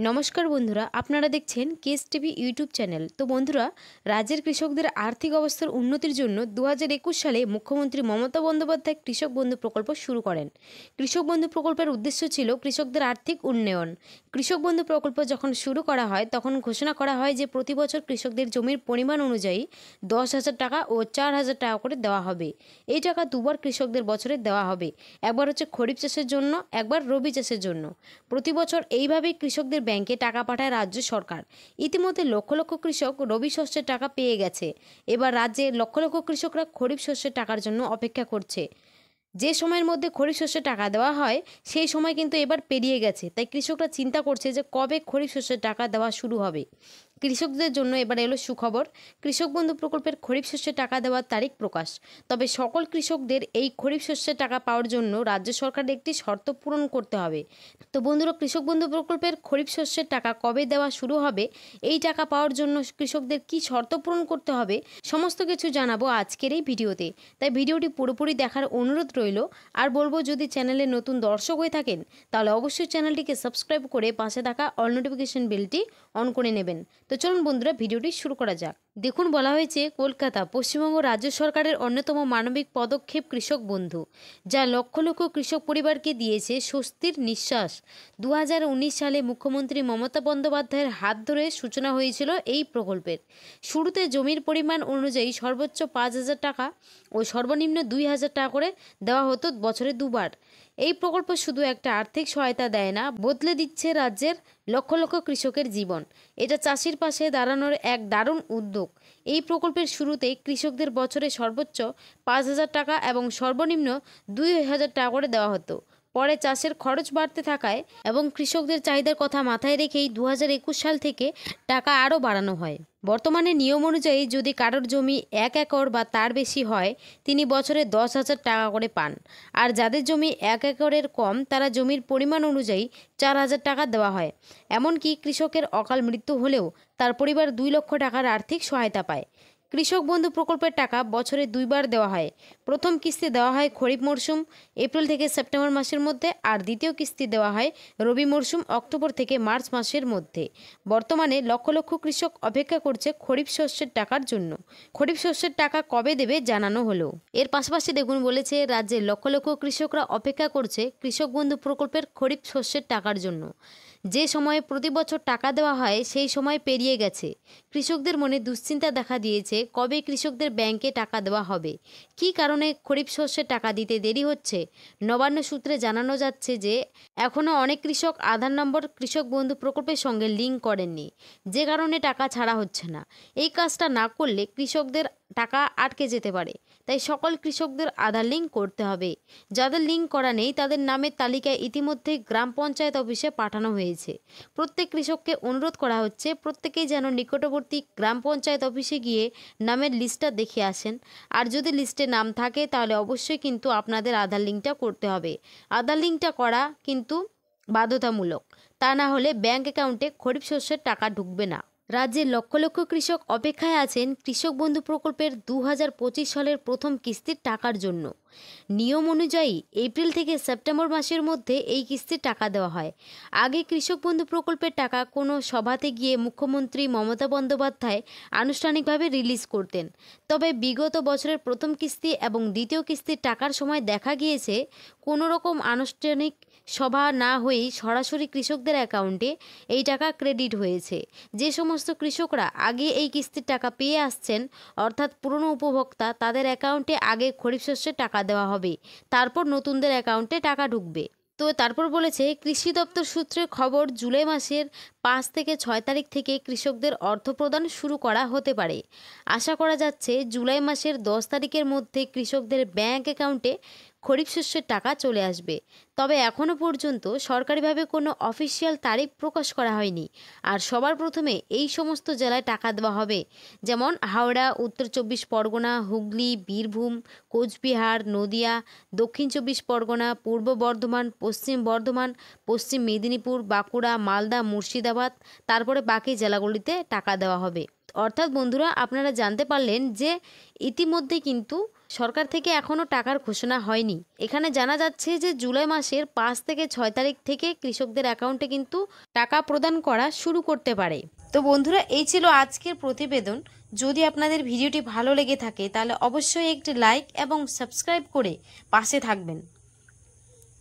নমস্কার বন্ধুরা, আপনারা দেখছেন কেস টিভি ইউটিউব চ্যানেল। তো বন্ধুরা, রাজ্যের কৃষকদের আর্থিক অবস্থার উন্নতির জন্য 2021 সালে মুখ্যমন্ত্রী মমতা বন্দ্যোপাধ্যায় কৃষক বন্ধু প্রকল্প শুরু করেন। কৃষক বন্ধু প্রকল্পের উদ্দেশ্য ছিল কৃষকদের আর্থিক উন্নয়ন। কৃষক বন্ধু প্রকল্প যখন শুরু করা হয় তখন ঘোষণা করা হয় যে প্রতি বছর কৃষকদের জমির পরিমাণ অনুযায়ী 10,000 টাকা ও 4,000 টাকা করে দেওয়া হবে। এই টাকা দুবার কৃষকদের বছরে দেওয়া হবে, একবার হচ্ছে খরিফ চাষের জন্য, একবার রবি চাষের জন্য। প্রতি বছর এইভাবেই কৃষকদের ব্যাংকে টাকা পাঠায় রাজ্য সরকার। ইতিমধ্যে লক্ষ লক্ষ কৃষক রবি শস্যের টাকা পেয়ে গেছে। এবার রাজ্যে লক্ষ লক্ষ কৃষকরা খরিফ শস্যের টাকার জন্য অপেক্ষা করছে। যে সময়ের মধ্যে খরিফ শস্যের টাকা দেওয়া হয় সেই সময় কিন্তু এবার পেরিয়ে গেছে, তাই কৃষকরা চিন্তা করছে যে কবে খরিফ শস্যের টাকা দেওয়া শুরু হবে। কৃষকদের জন্য এবার এলো সুখবর, কৃষক বন্ধু প্রকল্পের খরিফ শস্যের টাকা দেওয়ার তারিখ প্রকাশ। তবে সকল কৃষকদের এই খরিফ শস্যের টাকা পাওয়ার জন্য রাজ্য সরকারের একটি শর্ত পূরণ করতে হবে। তো বন্ধুরা, কৃষক বন্ধু প্রকল্পের খরিফ শস্যের টাকা কবে দেওয়া শুরু হবে, এই টাকা পাওয়ার জন্য কৃষকদের কি শর্ত পূরণ করতে হবে, সমস্ত কিছু জানাবো আজকের এই ভিডিওতে। তাই ভিডিওটি পুরোপুরি দেখার অনুরোধ রইল। আর বলবো, যদি চ্যানেলে নতুন দর্শক হয়ে থাকেন তাহলে অবশ্যই চ্যানেলটিকে সাবস্ক্রাইব করে পাশে থাকা অল নোটিফিকেশন বেলটি অন করে নেবেন। তো চলুন বন্ধুরা, ভিডিওটি শুরু করা যাক। দেখুন, বলা হয়েছে কলকাতা পশ্চিমবঙ্গ রাজ্য সরকারের অন্যতম মানবিক পদক্ষেপ কৃষক বন্ধু, যা লক্ষ লক্ষ কৃষক পরিবারকে দিয়েছে স্বস্তির নিঃশ্বাস। 2019 সালে মুখ্যমন্ত্রী মমতা বন্দ্যোপাধ্যায়ের হাত ধরে সূচনা হয়েছিল এই প্রকল্পের। শুরুতে জমির পরিমাণ অনুযায়ী সর্বোচ্চ 5,000 টাকা ও সর্বনিম্ন 2,000 টাকা করে দেওয়া হতো বছরে দুবার। এই প্রকল্প শুধু একটা আর্থিক সহায়তা দেয় না, বদলে দিচ্ছে রাজ্যের লক্ষ লক্ষ কৃষকের জীবন। এটা চাষির পাশে দাঁড়ানোর এক দারুণ উদ্যোগ। এই প্রকল্পের শুরুতে কৃষকদের বছরে সর্বোচ্চ 5,000 টাকা এবং সর্বনিম্ন 2,000 টাকা করে দেওয়া হতো। পরে চাষের খরচ বাড়তে থাকায় এবং কৃষকদের চাহিদার কথা মাথায় রেখেই 2021 সাল থেকে টাকা আরও বাড়ানো হয়। বর্তমানে নিয়ম অনুযায়ী যদি কারোর জমি 1 একর বা তার বেশি হয়, তিনি বছরে 10,000 টাকা করে পান। আর যাদের জমি 1 একরের কম, তারা জমির পরিমাণ অনুযায়ী 4,000 টাকা দেওয়া হয়। এমনকি কৃষকের অকাল মৃত্যু হলেও তার পরিবার 2 লক্ষ টাকার আর্থিক সহায়তা পায়। কৃষক বন্ধু প্রকল্পের টাকা বছরে দুইবার দেওয়া হয়। প্রথম কিস্তি দেওয়া হয় খরিফ মরশুম এপ্রিল থেকে সেপ্টেম্বর মাসের মধ্যে, আর দ্বিতীয় কিস্তি দেওয়া হয় রবি মরশুম অক্টোবর থেকে মার্চ মাসের মধ্যে। বর্তমানে লক্ষ লক্ষ কৃষক অপেক্ষা করছে খরিফ শস্যের টাকার জন্য। খরিফ শস্যের টাকা কবে দেবে জানানো হলো। এর পাশাপাশি দেখুন, বলেছে রাজ্যের লক্ষ লক্ষ কৃষকরা অপেক্ষা করছে কৃষক বন্ধু প্রকল্পের খরিফ শস্যের টাকার জন্য। যে সময়ে প্রতি বছর টাকা দেওয়া হয় সেই সময় পেরিয়ে গেছে। কৃষকদের মনে দুশ্চিন্তা দেখা দিয়েছে, কবে কৃষকদের ব্যাংকে টাকা দেওয়া হবে, কী কারণে খরিফ শস্যের টাকা দিতে দেরি হচ্ছে। নবান্ন সূত্রে জানানো যাচ্ছে যে এখনও অনেক কৃষক আধার নম্বর কৃষক বন্ধু প্রকল্পের সঙ্গে লিঙ্ক করেননি, যে কারণে টাকা ছাড়া হচ্ছে না। এই কাজটা না করলে কৃষকদের টাকা আটকে যেতে পারে, তাই সকল কৃষকদের আধার লিঙ্ক করতে হবে। যাদের লিঙ্ক করা নেই তাদের নামের তালিকা ইতিমধ্যে গ্রাম পঞ্চায়েত অফিসে পাঠানো হয়েছে। প্রত্যেক কৃষককে অনুরোধ করা হচ্ছে প্রত্যেকেই যেন নিকটবর্তী গ্রাম পঞ্চায়েত অফিসে গিয়ে নামের লিস্টটা দেখে আসেন। আর যদি লিস্টে নাম থাকে তাহলে অবশ্যই কিন্তু আপনাদের আধার লিঙ্কটা করতে হবে। আধার লিঙ্কটা করা কিন্তু বাধ্যতামূলক, তা না হলে ব্যাংক অ্যাকাউন্টে খরিফ শস্যের টাকা ঢুকবে না। রাজ্যের লক্ষ লক্ষ কৃষক অপেক্ষায় আছেন কৃষক বন্ধু প্রকল্পের 2025 সালের প্রথম কিস্তির টাকার জন্য। নিয়ম অনুযায়ী এপ্রিল থেকে সেপ্টেম্বর মাসের মধ্যে এই কিস্তির টাকা দেওয়া হয়। আগে কৃষক বন্ধু প্রকল্পের টাকা কোনো সভাতে গিয়ে মুখ্যমন্ত্রী মমতা বন্দ্যোপাধ্যায় আনুষ্ঠানিকভাবে রিলিজ করতেন। তবে বিগত বছরের প্রথম কিস্তি এবং দ্বিতীয় কিস্তির টাকার সময় দেখা গিয়েছে কোনো রকম আনুষ্ঠানিক সভা না হয়েই সরাসরি কৃষকদের অ্যাকাউন্টে এই টাকা ক্রেডিট হয়েছে। যে সমস্ত কৃষকরা আগে এই কিস্তির টাকা পেয়ে আসছেন, অর্থাৎ পুরনো উপভোক্তা, তাদের অ্যাকাউন্টে আগে খরিফ শস্যের টাকা দেওয়া হবে, তারপর নতুনদের অ্যাকাউন্টে টাকা ঢুকবে। তো তারপর বলেছে, কৃষি দপ্তর সূত্রে খবর, জুলাই মাসের 5 থেকে 6 তারিখ থেকে কৃষকদের অর্থ প্রদান শুরু করা হতে পারে। আশা করা যাচ্ছে জুলাই মাসের 10 তারিখের মধ্যে কৃষকদের ব্যাংক অ্যাকাউন্টে খরিফ শস্যের টাকা চলে আসবে। তবে এখনও পর্যন্ত সরকারিভাবে কোনো অফিসিয়াল তারিখ প্রকাশ করা হয়নি। আর সবার প্রথমে এই সমস্ত জেলায় টাকা দেওয়া হবে, যেমন হাওড়া, উত্তর 24 পরগনা, হুগলি, বীরভূম, কোচবিহার, নদিয়া, দক্ষিণ 24 পরগনা, পূর্ব বর্ধমান, পশ্চিম বর্ধমান, পশ্চিম মেদিনীপুর, বাঁকুড়া, মালদা, মুর্শিদাবাদ, তারপরে বাকি জেলাগুলিতে টাকা দেওয়া হবে। অর্থাৎ বন্ধুরা, আপনারা জানতে পারলেন যে ইতিমধ্যে কিন্তু সরকার থেকে এখনও টাকার ঘোষণা হয়নি। এখানে জানা যাচ্ছে যে জুলাই মাসের 5 থেকে 6 তারিখ থেকে কৃষকদের অ্যাকাউন্টে কিন্তু টাকা প্রদান করা শুরু করতে পারে। তো বন্ধুরা, এই ছিল আজকের প্রতিবেদন। যদি আপনাদের ভিডিওটি ভালো লেগে থাকে তাহলে অবশ্যই একটি লাইক এবং সাবস্ক্রাইব করে পাশে থাকবেন।